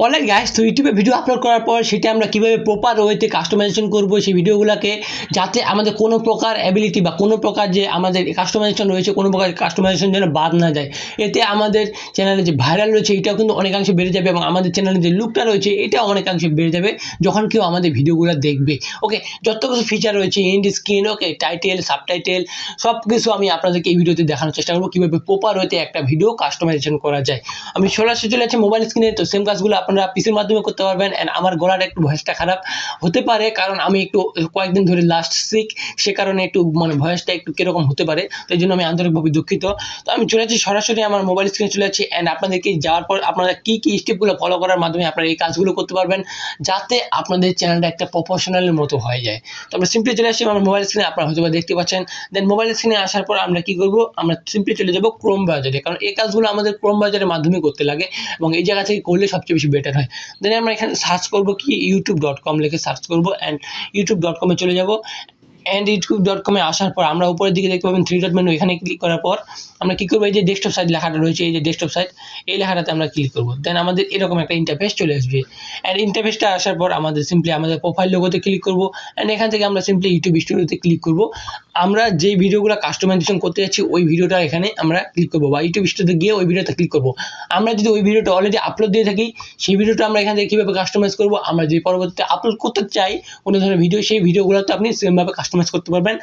Alright guys, তো ইউটিউবে video upload করার পর সেটা আমরা কীভাবে প্রপার ওয়েতে কাস্টমাইজেশন করবো সেই ভিডিওগুলোকে, যাতে আমাদের কোনো প্রকার অ্যাবিলিটি বা কোনো প্রকার যে আমাদের কাস্টমাইজেশন রয়েছে কোনো প্রকার কাস্টমাইজেশন যেন বাদ না যায়। এতে আমাদের চ্যানেলে যে ভাইরাল রয়েছে এটাও কিন্তু অনেকাংশে বেড়ে যাবে এবং আমাদের চ্যানেলে যে লুকটা রয়েছে এটাও অনেকাংশে বেড়ে যাবে যখন কেউ আমাদের ভিডিওগুলো দেখবে। ওকে, যত কিছু ফিচার রয়েছে, and screen, okay, title, subtitle, সব কিছু আমি আপনাদেরকে এই ভিডিওতে দেখানোর চেষ্টা করবো কীভাবে প্রপার ওয়েতে একটা ভিডিও কাস্টমাইজেশন করা যায়। আমি সরাসরি চলে যাচ্ছি মোবাইল স্ক্রিনে, তো সেম কাজগুলো আপনারা পিসির মাধ্যমে করতে পারবেন। অ্যান্ড আমার গলাটা একটু ভয়েসটা খারাপ হতে পারে, কারণ আমি একটু কয়েকদিন ধরে লাস্ট সিক, সে কারণে একটু মানে ভয়েসটা একটু কীরকম হতে পারে, তো এই জন্য আমি আন্তরিকভাবে দুঃখিত। তো আমি চলে যাচ্ছি সরাসরি আমার মোবাইল স্ক্রিনে চলে যাচ্ছি। অ্যান্ড আপনাদেরকে যাওয়ার পর আপনারা কী কী স্টেপগুলো ফলো করার মাধ্যমে আপনারা এই কাজগুলো করতে পারবেন যাতে আপনাদের চ্যানেলটা একটা প্রফেশনালের মতো হয়ে যায়। তো আমরা সিম্পলি চলে আসছি আমার মোবাইল স্ক্রিনে, আপনারা হয়তো দেখতে পাচ্ছেন। দেন মোবাইল স্ক্রিনে আসার পর আমরা কী করবো, আমরা সিম্পলি চলে যাবো ক্রোম ব্রাউজারে, কারণ এই কাজগুলো আমাদের ক্রোম ব্রাউজারের মাধ্যমে করতে লাগে এবং এই জায়গা থেকে করলে সবচেয়ে বেশি বেটার হয়। দেন আমরা এখানে সার্চ করবো কি youtube.com লিখে সার্চ করবো। অ্যান্ড youtube.com-এ চলে যাব। অ্যান্ড youtube.com-এ আসার পর আমরা উপরের দিকে দেখতে পাবেন থ্রি ডট মেনু, এখানে ক্লিক করার পর আমরা কী করবো, এই যে ডেস্কটপ সাইট লেখাটা রয়েছে, এই যে ডেস্কটপ সাইট, এই লেখাটাতে আমরা ক্লিক করবো। দেন আমাদের এরকম একটা ইন্টারফেস চলে আসবে। অ্যান্ড ইন্টারফেসটা আসার পর আমাদের সিম্পলি আমাদের প্রোফাইল লোগোতে ক্লিক করবো। অ্যান্ড এখান থেকে আমরা সিম্পলি ইউটিউব স্টুডিওতে ক্লিক করবো। আমরা যে ভিডিওগুলো কাস্টমাইজেশন করতে যাচ্ছি ওই ভিডিওটা এখানে আমরা ক্লিক করবো, বা ইউটিউব স্টুডিওতে গিয়ে ওই ভিডিওতে ক্লিক করবো। আমরা যদি ওই ভিডিওটা অলরেডি আপলোড দিয়ে থাকি, সেই ভিডিওটা আমরা এখান থেকে কীভাবে কাস্টমাইজ করবো, আমরা যে পরবর্তীতে আপলোড করতে চাই কোনো ধরনের ভিডিও, সেই ভিডিওগুলোতে আপনি সেমভাবে কাস্টমাইজ করতে পারবেন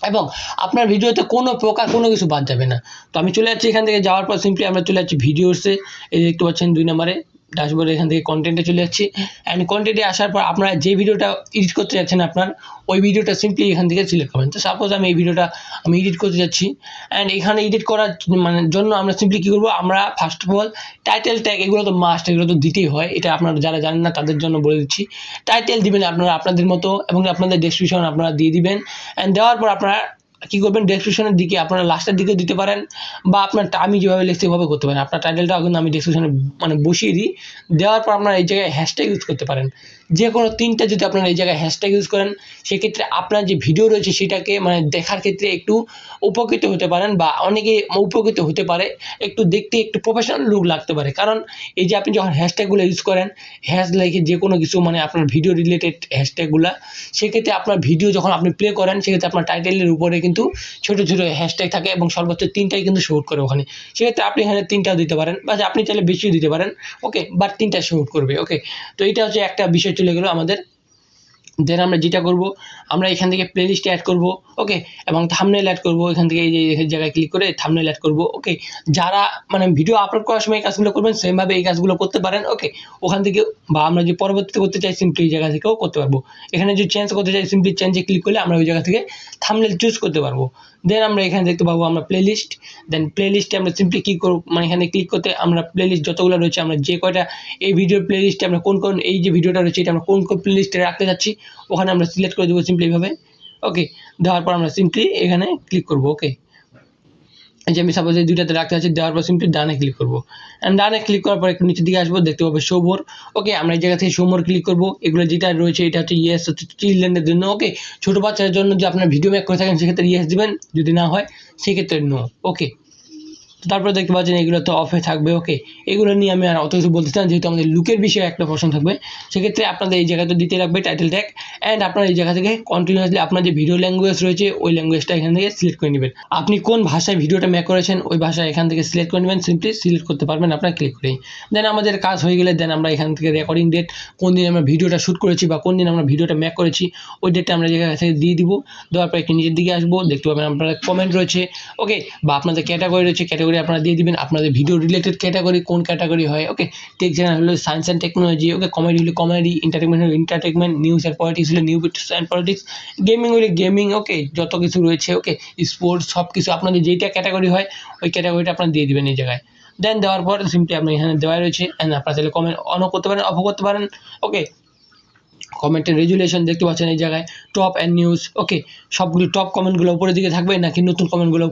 এবং আপনার ভিডিওতে কোনো প্রকার কোনো কিছু বাদ যাবে না। তো আমি চলে যাচ্ছি, এখান থেকে যাওয়ার পর সিম্পলি আমরা চলে যাচ্ছি ভিডিওসে, এই দেখতে পাচ্ছেন 2 নম্বরে ড্যাশবোর্ডে, এখান থেকে কন্টেন্টে চলে যাচ্ছি। অ্যান্ড কন্টেন্টে আসার পর আপনারা যে ভিডিওটা এডিট করতে যাচ্ছেন আপনার ওই ভিডিওটা সিম্পলি এখান থেকে সিলেক্ট করবেন। তো সাপোজ আমি এই ভিডিওটা আমি এডিট করতে যাচ্ছি। অ্যান্ড এখানে এডিট করার মানে জন্য আমরা সিম্পলি কী করবো, আমরা first of all title tag, এগুলো তো মাস্ট, এগুলো তো দিতেই হয়, এটা আপনারা যারা জানেন না তাদের জন্য বলে দিচ্ছি। টাইটেল দিবেন আপনারা আপনাদের মতো এবং আপনাদের ডেসক্রিপশন আপনারা দিয়ে দিবেন। অ্যান্ড দেওয়ার পর আপনারা কী করবেন, ডেসক্রিপশনের দিকে আপনারা লাস্টের দিকেও দিতে পারেন, বা আপনার আমি যেভাবে লিখছি সেভাবে করতে পারেন। আপনার টাইটেলটাও কিন্তু আমি ডেসক্রিপশনে মানে বসিয়ে দিই। দেওয়ার পর আপনারা এই জায়গায় হ্যাশট্যাগ ইউজ করতে পারেন। যে কোনো 3টা যদি আপনারা এই জায়গায় হ্যাশট্যাগ ইউজ করেন, সেক্ষেত্রে আপনার যে ভিডিও রয়েছে সেটাকে মানে দেখার ক্ষেত্রে একটু উপকৃত হতে পারেন, বা অনেকে উপকৃত হতে পারে, একটু দেখতে একটু প্রফেশনাল লুক লাগতে পারে। কারণ এই যে আপনি যখন হ্যাশট্যাগুলো ইউজ করেন, লিখে যে কোনো কিছু মানে আপনার ভিডিও রিলেটেড হ্যাশট্যাগুলো, সেক্ষেত্রে আপনার ভিডিও যখন আপনি প্লে করেন সেক্ষেত্রে আপনার টাইটেলের উপরে কিন্তু ছোটো ছোটো হ্যাশট্যাগ থাকে এবং সর্বোচ্চ 3টাই কিন্তু শুট করে ওখানে। সেক্ষেত্রে আপনি এখানে 3টাও দিতে পারেন, বা আপনি চাইলে বেশিও দিতে পারেন। ওকে, বাট 3টা শুট করবে। ওকে, তো এইটা হচ্ছে একটা বিষয় চলে গেলো আমাদের। দেন আমরা যেটা করব, আমরা এখান থেকে প্লেলিস্টে অ্যাড করব। ওকে, এবং থাম্বনেল অ্যাড করব। এখান থেকে এই যে জায়গায় ক্লিক করে থাম্বনেল অ্যাড করব। ওকে, যারা মানে ভিডিও আপলোড করার সময় এই কাজগুলো করবেন সেমভাবে এই কাজগুলো করতে পারেন। ওকে, ওখান থেকে, বা আমরা যে পরবর্তীতে করতে চাই সিম্পলি এই জায়গা থেকেও করতে পারবো। এখানে যদি চেঞ্জ করতে চাই সিম্পলি চেঞ্জে ক্লিক করলে আমরা ওই জায়গা থেকে থাম্বনেল চুজ করতে পারবো। দেন আমরা এখানে দেখতে পাবো আমরা প্লেলিস্ট। দেন প্লেলিস্টে আমরা সিম্পলি কী করব, মানে এখানে ক্লিক করতে আমরা প্লেলিস্ট যতগুলো রয়েছে, আমরা যে কয়টা এই ভিডিওর প্লেলিস্টে আমরা কোন এই যে ভিডিওটা রয়েছে এটা আমরা কোন প্লেলিস্টে রাখতে যাচ্ছি ওখানে আমরা সিলেক্ট করে দেবো সিম্পলি এইভাবে। ওকে, দেওয়ার পর আমরা সিম্পলি এখানে ক্লিক করব। ওকে, এই যে আমি সাপোজ এই 2টাতে রাখতে আছি, দেওয়ার পর সিম্পলি ডানে ক্লিক করবো। অ্যান্ড ডানে ক্লিক করার পর একটু নিচের দিকে আসবো, দেখতে পাবো শো মোর। ওকে, আমরা এই জায়গা থেকে শো মোর ক্লিক করবো। এগুলো যেটা রয়েছে এটা হচ্ছে ইয়েস, হচ্ছে চিলড্রেনদের জন্য। ওকে, ছোটো বাচ্চাদের জন্য যদি আপনার ভিডিও মেক করে থাকেন সেক্ষেত্রে ইয়েস দিবেন, যদি না হয় সেক্ষেত্রে নো। ওকে, তারপরে দেখতে পাচ্ছেন এগুলো তো অফে থাকবে। ওকে, এগুলো নিয়ে আমি আর অত কিছু বলতে চান, যেহেতু আমাদের লুকের বিষয়ে একটা প্রশ্ন থাকবে, সেক্ষেত্রে আপনাদের এই জায়গাতে দিতে রাখবে টাইটেল ট্যাগ। অ্যান্ড আপনার এই জায়গা থেকে কন্টিনিউয়াসলি আপনার যে ভিডিও ল্যাঙ্গুয়েজ রয়েছে ওই ল্যাঙ্গুয়েজটা এখান থেকে সিলেক্ট করে নেবেন। আপনি কোন ভাষায় ভিডিওটা মেক করেছেন ওই ভাষা এখান থেকে সিলেক্ট করে নেবেন, সিম্পলি সিলেক্ট করতে পারবেন আপনার ক্লিক করেই। দেন আমাদের কাজ হয়ে গেলে দেন আমরা এখান থেকে রেকর্ডিং ডেট, কোন দিন আমরা ভিডিওটা শ্যুট করেছি বা কোন দিন আমরা ভিডিওটা মেক করেছি ওই ডেটটা আমরা জায়গা থেকে দিয়ে দিব। দেওয়ার পর একটু নিচের দিকে আসবো, দেখতে পাবেন আপনার কমেন্ট রয়েছে। ওকে, বা আপনাদের ক্যাটাগরি রয়েছে, ক্যাটাগরি আপনারা দিয়ে দিবেন আপনাদের ভিডিও রিলেটেড ক্যাটাগরি কোন ক্যাটাগরি হয়। ওকে, টেক চ্যানেল হলো science and technology. Okay, comedy হলে কমেডি, এন্টারটেনমেন্ট হলে এন্টারটেনমেন্ট, নিউজ অ্যান্ড পলিটিক্স হলে নিউজ অ্যান্ড পলিটিক্স, গেমিং হলে গেমিং। ওকে, যত কিছু রয়েছে, ওকে, স্পোর্টস, সব কিছু আপনাদের যেইটা ক্যাটাগরি হয় ওই ক্যাটাগরিটা আপনারা দিয়ে দিবেন এই জায়গায়। দেন দেওয়ার পর সিম্পলি আপনি এখানে দেওয়া রয়েছে। অ্যান্ড আপনারা চাইলে কমেন্ট অনও করতে পারেন, অফও করতে পারেন। ওকে, কমেন্টের রেজুলেশন দেখতে পাচ্ছেন এই জায়গায়, টপ অ্যান্ড নিউজ। ওকে, সবগুলো টপ কমেন্টগুলো উপরের দিকে থাকবে নাকি নতুন কমেন্টগুলো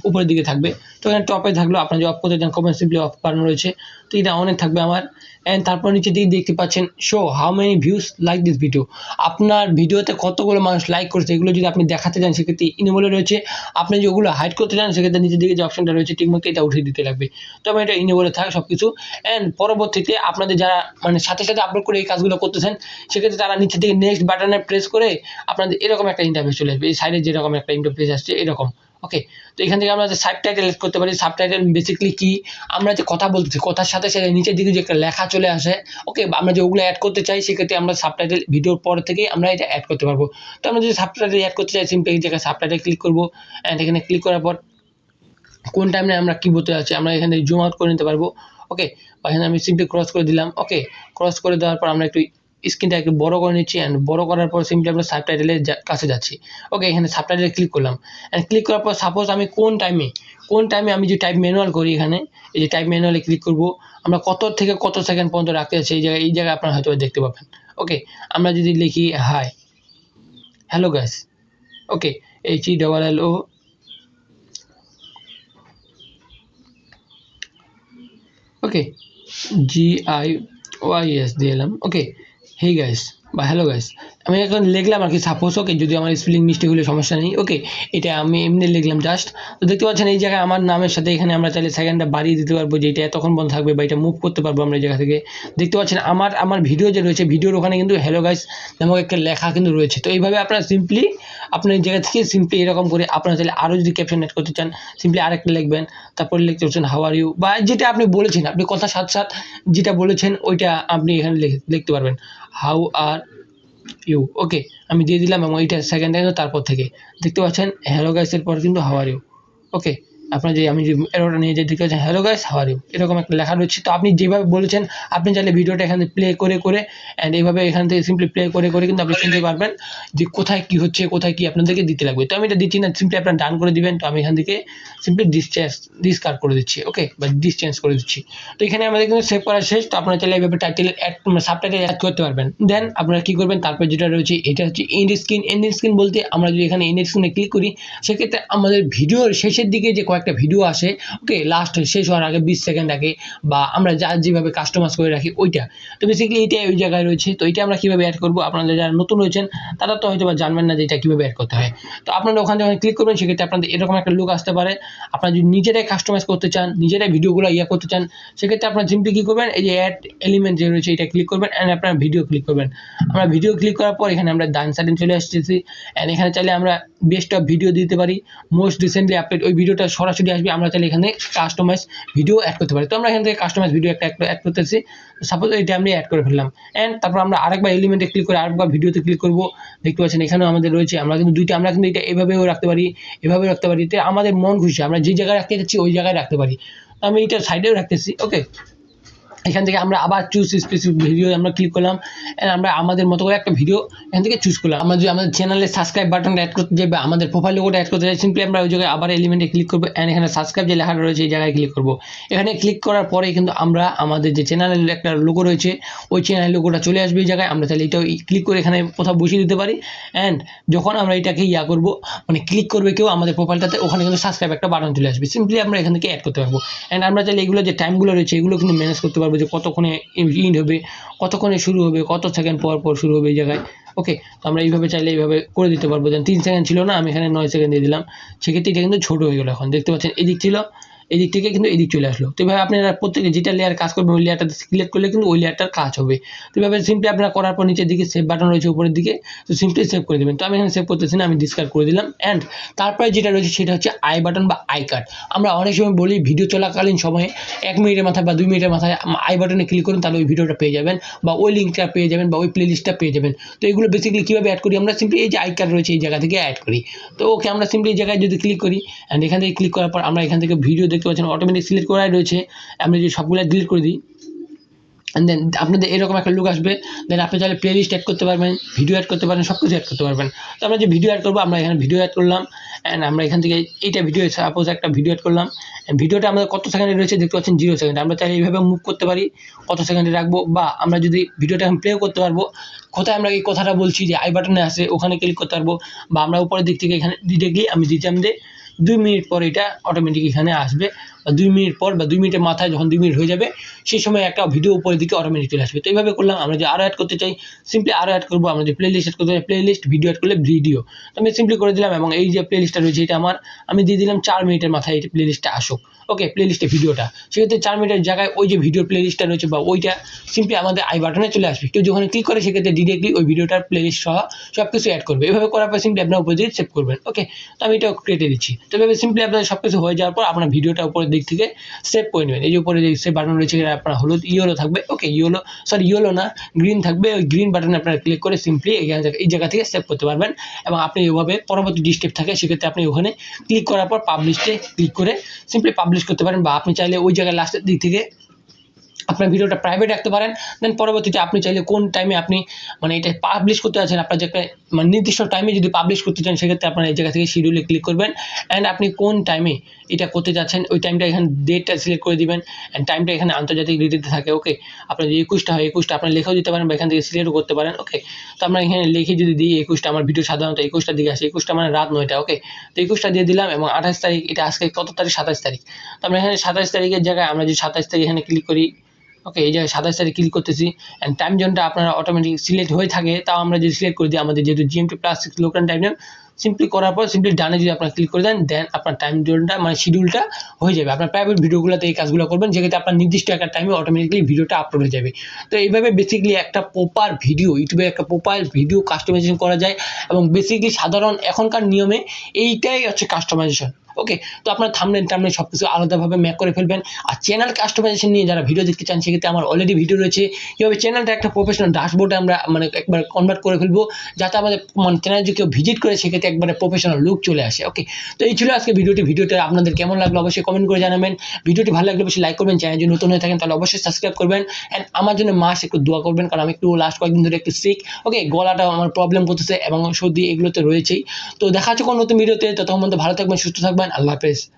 উপরের দিকে থাকবে। তো এখানে টপে থাকলো, আপনার যে অফ করতে চান কমেন্ট সিম্পলি অফ করানো রয়েছে, তো এটা অনেক থাকবে আমার। অ্যান্ড তারপর নিচে দিকে দেখতে পাচ্ছেন show how many views like this video, আপনার ভিডিওতে কতগুলো মানুষ লাইক করেছে এগুলো যদি আপনি দেখাতে চান সেক্ষেত্রে ইনেবলে রয়েছে। আপনি যে ওগুলো হাইড করতে চান সেক্ষেত্রে নিচের দিকে যে অপশনটা রয়েছে ঠিকমতো এটা উঠিয়ে দিতে লাগবে। তো আমি এটা ইনেবলে থাকে সব কিছু। অ্যান্ড পরবর্তীতে আপনাদের যারা মানে সাথে সাথে আপলোড করে এই কাজগুলো করতেছেন সেক্ষেত্রে তারা নিচের দিকে নেক্সট বাটনে প্রেস করে আপনাদের এরকম একটা ইন্টারফেস চলে আসবে, এই সাইডে যেরকম একটা ইন্টারফেস আসছে এরকম। ওকে, তো এখান থেকে আমরা যে সাবটাইটেল এড করতে পারি। সাবটাইটেল বেসিক্যালি কি, আমরা যে কথা বলতেছি কথার সাথে সাথে নিচের দিকে যে একটা লেখা চলে আসে, ওকে, আমরা যে ওগুলো অ্যাড করতে চাই সেক্ষেত্রে আমরা সাবটাইটেল ভিডিওর পর থেকেই আমরা এটা অ্যাড করতে পারবো। তো আমরা যদি সাবটাইটেল অ্যাড করতে চাই সিম্পলি এই জায়গায় সাবটাইটেল ক্লিক করবো। অ্যান্ড এখানে ক্লিক করার পর কোন টাইমে আমরা কী বলতে যাচ্ছি আমরা এখানে জুম আউট করে নিতে পারবো। ওকে, বা এখানে আমি সিম্পলি ক্রস করে দিলাম। ওকে, ক্রস করে দেওয়ার পর আমরা একটু স্ক্রিনটা একটু বড় করে নিচ্ছি। অ্যান্ড বড় করার পর সিম্পলি আমরা সাবটাইটেলের কাছে যাচ্ছি। ওকে, এখানে সাবটাইটেলে ক্লিক করলাম। অ্যান্ড ক্লিক করার পর সাপোজ আমি কোন টাইমে আমি যে টাইপ ম্যানুয়াল করি, এখানে এই যে টাইপ ম্যানুয়ালে ক্লিক করব, আমরা কত থেকে কত সেকেন্ড পর্যন্ত রাখতে চাচ্ছি এই জায়গায় আপনারা হয়তো দেখতে পাবেন। ওকে, আমরা যদি লিখি হাই হ্যালো গাইস, ওকে, HELLO, ওকে, GIYS দিয়ে এলাম। ওকে, হেই গাইস বা হ্যালো গাইস আমি এখন লিখলাম আর কি সাপোজ। ওকে, যদি আমার স্পেলিং মিস্টেক হলে সমস্যা নেই। ওকে, এটা আমি এমনি লিখলাম জাস্ট। তো দেখতে পাচ্ছেন এই জায়গায় আমার নামের সাথে এখানে আমরা চাইলে সেকেন্ডটা বাড়িয়ে দিতে পারবো, যে এটা এতক্ষণ বন্ধ থাকবে বা এটা মুভ করতে পারবো আমরা এই জায়গা থেকে। দেখতে পাচ্ছেন আমার ভিডিও যে রয়েছে ভিডিওর ওখানে কিন্তু হ্যালো গাইস নামক একটা লেখা কিন্তু রয়েছে। তো এইভাবে আপনারা সিম্পলি আপনার এই জায়গা থেকে সিম্পলি এরকম করে আপনারা চাইলে আরও যদি ক্যাপশন অ্যাড করতে চান সিম্পলি আরেকটা লিখবেন, তারপরে লিখতে পারছেন হাউ আর ইউ, বা যেটা আপনি বলেছেন আপনি কথার সাথে সাথে যেটা বলেছেন ওইটা আপনি এখানে লিখতে পারবেন, হাউ আর ইউ। ওকে, আমি দিয়ে দিলাম এবং এইটা সেকেন্ড টাইম তারপর থেকে দেখতে পাচ্ছেন হ্যালো গাইসের পর কিন্তু হাউ আর ইউ। ওকে, আপনার যে আমি যে এরোটা নিয়ে যে দেখতে পাচ্ছেন hello guys how are you এরকম একটা লেখা রয়েছে। তো আপনি যেভাবে বলেছেন আপনি চাইলে ভিডিওটা এখানে প্লে করে অ্যান্ড এইভাবে এখান থেকে সিম্পলি প্লে করে কিন্তু আপনি শুনতে পারবেন যে কোথায় কী হচ্ছে কোথায় কী আপনাদেরকে দিতে লাগবে। তো আমি এটা দিচ্ছি না, সিম্পলি আপনার ডান করে দিবেন। তো আমি এখান থেকে সিম্পলি ডিসকার্ড করে দিচ্ছি। ওকে, বা চেঞ্জ করে দিচ্ছি। তো এখানে আমাদের কিন্তু সেভ করা শেষ। তো আপনারা চাইলে এইভাবে টাইটেল অ্যাড সাবটাইটেল অ্যাড করতে পারবেন। দেন আপনারা কী করবেন, তারপর যেটা রয়েছে এটা হচ্ছে এন্ড স্ক্রিন বলতে আমরা যদি এখানে এন্ড স্ক্রিনে ক্লিক করি সেক্ষেত্রে আমাদের ভিডিওর শেষের দিকে যে কয়েকটা ভিডিও আসে, ওকে, লাস্ট শেষ হওয়ার আগে 20 সেকেন্ড আগে, বা আমরা যেভাবে কাস্টমাইজ করে রাখি ওইটা। তো বেসিক্যালি এইটা ওই জায়গায় রয়েছে। তো এটা আমরা কীভাবে অ্যাড করবো, আপনারা যারা নতুন রয়েছেন তারা তো হয়তো বা জানবেন না যে এটা কীভাবে অ্যাড করতে হয়। তো আপনারা ওখানে যখন ক্লিক করবেন সেক্ষেত্রে আপনাদের এরকম একটা লুক আসতে পারে। আপনারা যদি নিজেরাই কাস্টমাইজ করতে চান, নিজেরাই ভিডিওগুলো করতে চান সেক্ষেত্রে আপনারা সিম্পলি কী করবেন, এই যে অ্যাড এলিমেন্ট যে রয়েছে এটা ক্লিক করবেন অ্যান্ড আপনারা ভিডিও ক্লিক করবেন। আমরা ভিডিও ক্লিক করার পর এখানে আমরা ডান সাইডে চলে আসতেছি। অ্যান্ড এখানে চাইলে আমরা বেস্ট অফ ভিডিও দিতে পারি, মোস্ট রিসেন্টলি আপডেট ওই ভিডিওটা সরাসরি আসবে। আমরা চাইলে এখানে কাস্টমাইজ ভিডিও অ্যাড করতে পারি। তো আমরা এখান থেকে কাস্টমাইজ ভিডিও একটা অ্যাড করতেছি। সাপোজ এটা আমি অ্যাড করে ফেললাম। অ্যান্ড তারপর আমরা আরেকবার এলিমেন্টে ক্লিক করে আরেকবার ভিডিওতে ক্লিক করবো। দেখতে পাচ্ছেন এখানেও আমাদের রয়েছে, আমরা কিন্তু দুইটা, আমরা কিন্তু এটা এভাবেও রাখতে পারি, এভাবেও রাখতে পারি। তো আমাদের মন খুশি আমরা যে জায়গায় রাখতে চাচ্ছি ওই জায়গায় রাখতে পারি। তো আমি এটা সাইডেও রাখতেছি। ওকে, এখান থেকে আমরা আবার চুজ স্পেসিফিক ভিডিও আমরা ক্লিক করলাম অ্যান্ড আমরা আমাদের মতো করে একটা ভিডিও এখান থেকে চুজ করলাম। আমরা যদি আমাদের চ্যানেলে সাবস্ক্রাইব বাটনটা অ্যাড করতে যাই বা আমাদের প্রোফাইল লোগোটা অ্যাড করতে যাই সিম্পলি আমরা ওই জায়গায় আবার এলিমেন্টে ক্লিক করবো অ্যান্ড এখানে সাবস্ক্রাইব যে লেখাটা রয়েছে এই জায়গায় ক্লিক করবো। এখানে ক্লিক করার পরে কিন্তু আমরা আমাদের যে চ্যানেলের একটা লোগো রয়েছে ওই চ্যানেলের লোগোটা চলে আসবে এই জায়গায়। আমরা তাহলে এটাও ক্লিক করে এখানে কোথাও বসিয়ে দিতে পারি। অ্যান্ড যখন আমরা এটাকে করবো মানে ক্লিক করবে কেউ আমাদের প্রোফাইলটাতে, ওখানে কিন্তু সাবস্ক্রাইব একটা বাটন চলে আসবে। সিম্পলি আমরা এখান থেকে অ্যাড করতে পারবো। অ্যান্ড আমরা চাইলে এগুলো যে টাইমগুলো রয়েছে এগুলো কিন্তু ম্যানেজ করতে পারবো, যে কতক্ষণে ইন্ড হবে, কতক্ষণে শুরু হবে, কত সেকেন্ড পর শুরু হবে এই জায়গায়। ওকে, তো আমরা এইভাবে চাইলে এইভাবে করে দিতে পারবো। যেন 3 সেকেন্ড ছিল না, আমি এখানে 9 সেকেন্ড দিয়ে দিলাম। সেক্ষেত্রে এটা কিন্তু ছোটো হয়ে গেলো। এখন দেখতে পাচ্ছেন এদিক ছিল, এদিক থেকে কিন্তু এদিক চলে আসলো। তো এভাবে আপনারা প্রত্যেকে যেটা লেয়ার কাজ করবে ওই লেয়ারটা সিলেক্ট করলে কিন্তু ওই লেয়ারটার কাজ হবে। তো এভাবে সিম্পলি আপনারা করার পর নিচের দিকে সেভ বাটন রয়েছে উপরের দিকে, তো সিম্পলি সেভ করে দেবেন। তো আমি এখানে সেভ করতেছি না, আমি ডিসকার্ড করে দিলাম। অ্যান্ড তারপরে যেটা রয়েছে সেটা হচ্ছে আই বাটন বা আই কার্ড। আমরা অনেক সময় বলি ভিডিও চলাকালীন সময়ে 1 মিনিটের মাথায় বা 2 মিনিটের মাথায় আই বাটনে ক্লিক করুন তাহলে ওই ভিডিওটা পেয়ে যাবেন বা ওই লিঙ্কটা পেয়ে যাবেন বা ওই প্লেলিস্টটা পেয়ে যাবেন। তো এগুলো বেসিক্যালি কীভাবে অ্যাড করি, আমরা সিম্পলি এই যে আই কার্ড রয়েছে এই জায়গা থেকে অ্যাড করি। তো ওকে, আমরা সিম্পলি এই জায়গায় যদি ক্লিক করি অ্যান্ড এখান থেকে ক্লিক করার পর আমরা এখান থেকে ভিডিও দেখতে পাচ্ছেন অটোমেটিক সিলেক্ট করাই রয়েছে। আমরা যদি সবগুলো ডিলিট করে দিই অ্যান্ড দেন আপনাদের এরকম একটা লুক আসবে। দেন আপনি চাইলে প্লে লিস্ট অ্যাড করতে পারবেন, ভিডিও অ্যাড করতে পারেন, সব কিছু অ্যাড করতে পারবেন। তো আমরা যে ভিডিও অ্যাড করবো আমরা এখানে ভিডিও অ্যাড করলাম অ্যান্ড আমরা এখান থেকে এইটা ভিডিও সাপোজ একটা ভিডিও অ্যাড করলাম। ভিডিওটা আমাদের কত সেকেন্ডে রয়েছে দেখতে পাচ্ছেন 0 সেকেন্ড। আমরা চাইলে এইভাবে মুভ করতে পারি, কত সেকেন্ডে রাখবো, বা আমরা যদি ভিডিওটা এখন প্লেও করতে পারবো, কোথায় আমরা এই কথাটা বলছি যে আই বাটনে আসে ওখানে ক্লিক করতে পারবো, বা আমরা উপরের দিক থেকে এখানে ডিরেক্টলি আমি দিতাম যে 2 মিনিট পর এটা অটোমেটিক এখানে আসবে বা 2 মিনিট পর বা 2 মিনিটের মাথায় যখন 2 মিনিট হয়ে যাবে সেই সময় একটা ভিডিও উপরের দিকে অটোমেটিক চলে আসবে। তো এইভাবে করলাম। আমরা যে আরও অ্যাড করতে চাই সিম্পলি আরও অ্যাড করবো। আমরা যে প্লে লিস্ট অ্যাড করতে চাই প্লে লিস্ট, ভিডিও অ্যাড করলে ভিডিও। তো আমি সিম্পলি করে দিলাম এবং এই যে প্লে লিস্টটা রয়েছে এটা আমার আমি দিয়ে দিলাম 4 মিনিটের মাথায় এই প্লে লিস্টটা আসুক। ওকে, প্লে লিস্টে ভিডিওটা সেক্ষেত্রে 4 মিনিটের জায়গায় ওই যে ভিডিও প্লে লিস্টটা রয়েছে বা ওইটা সিম্পলি আমাদের আই বাটনে চলে আসবে। কেউ যখন ক্লিক করে সেক্ষেত্রে ডিরেক্টলি ওই ভিডিওটার প্লে লিস্ট সহ সব কিছু অ্যাড করবে। এভাবে করার পর সিম্পলি আপনার উপরে দিয়ে সেভ করবেন। ওকে, তো আমি এটাও কেটে দিচ্ছি। তো এভাবে সিম্পলি আপনার সব কিছু হয়ে যাওয়ার পর আপনার ভিডিওটা উপরের দিক থেকে সেভ করে নেবেন। এই যে উপরে যে সেভ বাটন রয়েছে এটা আপনার হলুদ ইয়েলো থাকবে। ওকে, ইয়েলো না গ্রিন থাকবে। ওই গ্রিন বাটনে আপনারা ক্লিক করে সিম্পলি এই জায়গা থেকে সেভ করতে পারবেন এবং আপনি এভাবে পরবর্তী যে স্টেপ থাকে সেক্ষেত্রে আপনি ওখানে ক্লিক করার পর পাবলিশে ক্লিক করে সিম্পলি পাবলিশ করতে পারেন, বা আপনি চাইলে ওই জায়গায় লাস্টের দিক থেকে আপনার ভিডিওটা প্রাইভেট রাখতে পারেন। দেন পরবর্তীতে আপনি চাইলে কোন টাইমে আপনি মানে এটা পাবলিশ করতে চাচ্ছেন, আপনার যে একটা মানে নির্দিষ্ট টাইমে যদি পাবলিশ করতে চান সেক্ষেত্রে আপনার এই জায়গা থেকে শিডিউলে ক্লিক করবেন অ্যান্ড আপনি কোন টাইমে এটা করতে যাচ্ছেন ওই টাইমটা এখানে ডেটটা সিলেক্ট করে দিবেন অ্যান্ড টাইমটা এখানে আন্তর্জাতিক ডেটে থাকে। ওকে, আপনার যে 21টা হয় 21টা আপনি লেখাও দিতে পারেন বা এখান থেকে সিলেক্টও করতে পারেন। ওকে, তো আমরা এখানে লিখে যদি দিই 21টা, আমার ভিডিও সাধারণত 21টার দিকে আসে, 21টা মানে রাত 9টা। ওকে, তো 21টা দিয়ে দিলাম এবং 28 তারিখ, এটা আজকে কত তারিখ? 27 তারিখ। তো আমরা এখানে 27 তারিখের জায়গায় আমরা যদি 27 তারিখ এখানে ক্লিক করি। ওকে, এই জায়গায় 27 তারিখ ক্লিক করতেছি অ্যান্ড টাইম জোনটা আপনারা অটোমেটিক সিলেক্ট হয়ে থাকে, তাও আমরা যদি সিলেক্ট করে দিই আমাদের যেহেতু GMT+6 local time zone simply করার পর সিম্পলি ডানে যদি আপনারা ক্লিক করে দেন দেন আপনার টাইম জোনটা মানে শিডিউলটা হয়ে যাবে। আপনার প্রাইভেট ভিডিওগুলোতে এই কাজগুলো করবেন যেক্ষেত্রে আপনার নির্দিষ্ট একটা টাইমে অটোমেটিকলি ভিডিওটা আপলোড হয়ে যাবে। তো এইভাবে বেসিক্যালি একটা প্রপার ভিডিও ইউটিউবে একটা প্রপার ভিডিও কাস্টমাইজেশন করা যায় এবং বেসিক্যালি সাধারণ এখনকার নিয়মে এইটাই হচ্ছে কাস্টমাইজেশন। ওকে, তো আপনার থাম্বনেল সব কিছু আলাদাভাবে মেক করে ফেলবেন। আর চ্যানেল কাস্টমাইজেশন নিয়ে যারা ভিডিও দেখতে চান সেক্ষেত্রে আমার অলরেডি ভিডিও রয়েছে কীভাবে চ্যানেলটা একটা প্রফেশনাল ড্যাশবোর্ডে আমরা মানে একবার কনভার্ট করে ফেলবো যাতে আমাদের মানে চ্যানেল যদি কেউ ভিজিট করে সেক্ষেত্রে একবারে প্রফেশনাল লুক চলে আসে। ওকে, তো এই ছিল আজকে ভিডিওটা আপনাদের কেমন লাগলো অবশ্যই কমেন্ট করে জানাবেন। ভিডিওটি ভালো লাগলে অবশ্যই লাইক করবেন, চ্যানেল যদি নতুন হয়ে থাকেন তাহলে অবশ্যই সাবস্ক্রাইব করবেন অ্যান্ড আমার জন্য একটু দোয়া করবেন কারণ আমি একটু লাস্ট কয়েকদিন ধরে একটু সিক। ওকে, গলাটা আমার প্রবলেম করতেছে এবং সর্দি এগুলো তো রয়েছেই। তো দেখা হচ্ছে কোনো নতুন ভিডিওতে, ততক্ষণ পর্যন্ত ভালো থাকবেন, সুস্থ থাকবেন। আল্লাহ হাফেজ।